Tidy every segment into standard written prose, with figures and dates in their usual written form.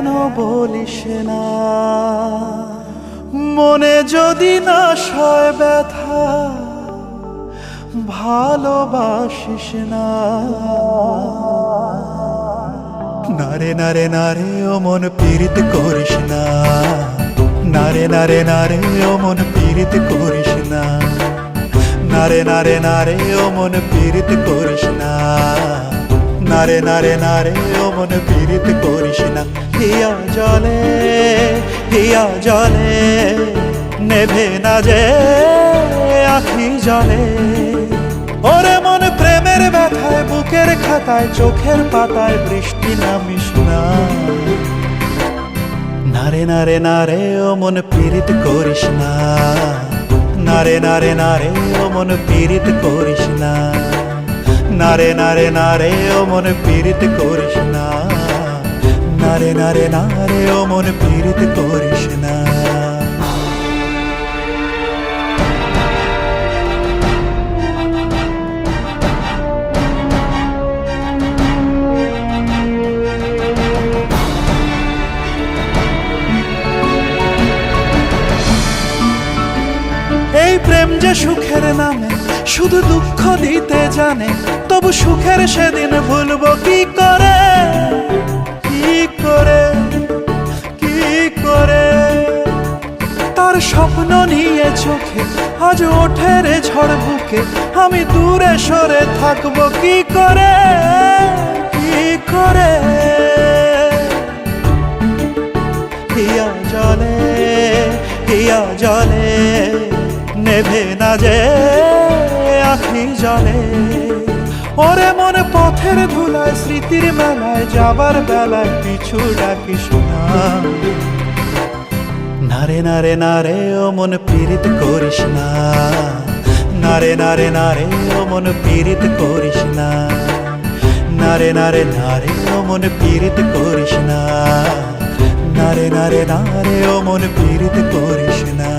কেন বলিস না, মনে যদি না সয় ব্যথা ভালোবাসিস না। নারে নারে নারে ও মন পীড়িত করিস না, নারে নারে নারে ও মন পীড়িত করিস না, নারে নারে নারে ও মন পীড়িত করিস না, নারে নারে নারে ও মন পীড়িত করিস না। হিয়া জলে হিয়া জলে নেভে না যে আখি জলে, ওরে মন প্রেমের ব্যথায় বুকের খাতায় চোখের পাতায় বৃষ্টি নামিস না। নারে নারে নারে ও মন পীড়িত করিস না, নারে নারে নারে ও মন পীড়িত করিস না, নারে নারে নারে ও মন পীড়িত করিস না, নারে নারে নারে ও মন পীড়িত করিস না। এই প্রেম যে সুখের নামে শুধু দুঃখ দিতে জানে, তবু সুখের সেদিন ভুলবো কি করে, কি করে, কি করে। তার স্বপ্ন নিয়ে চোখে আজ ওঠে রে ঝড় বুকে, আমি দূরে সরে থাকবো কি করে, কি করে। হিয়া জলে হিয়া জলে নেভে না যে আখি জলে, ওরে মন পথের ধুলায় স্মৃতির মেলায় যাবার বেলায় পিছু ডাকিস না। নারে নারে নারে ও মন পীড়িত করিস না, নারে নারে নারে ও মন পীড়িত করিস না, নারে নারে নারে ও মন পীড়িত করিস না, নারে নারে নারে ও মন পীড়িত করিস না।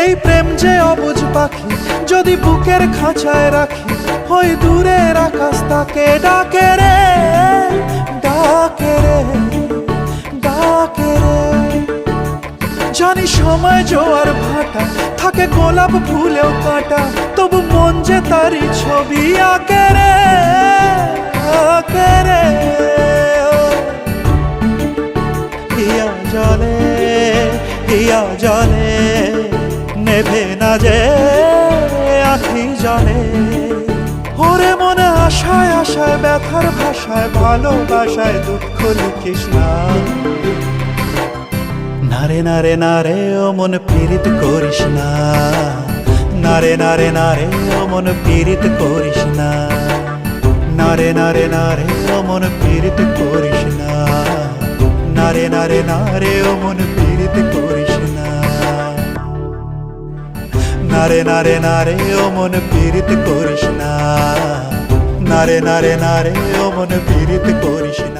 এই প্রেম যে অবুঝ পাখি যদি বুকের খাঁচায় রাখি, ওই দূরের আকাশ তাকে ডাকে রে, ডাকে রে, ডাকে রে। জানি সময় জোয়ার ভাটা থাকে গোলাপ ফুলেও কাটা, তবু মন যে তারি ছবি আঁকে রে, আঁকে রে। হিয়া জলে হিয়া জলে নেভে না যে আখি জলে, ওরে মনে আশায় আশায় ব্যথার ভাষায় ভালোবাসায় দুঃখ লিখিস না। নারে নারে নারে ও মন পীড়িত করিস না, নারে নারে নারে ও মন পীড়িত করিস না, নারে নারে নারে ও মন পীড়িত করিস না, নারে নারে নারে ও মন পীড়িত করিস না, নারে নারে নারে ও মন পীড়িত করিস না, নারে নারে নারে ও মন পীড়িত করিস না।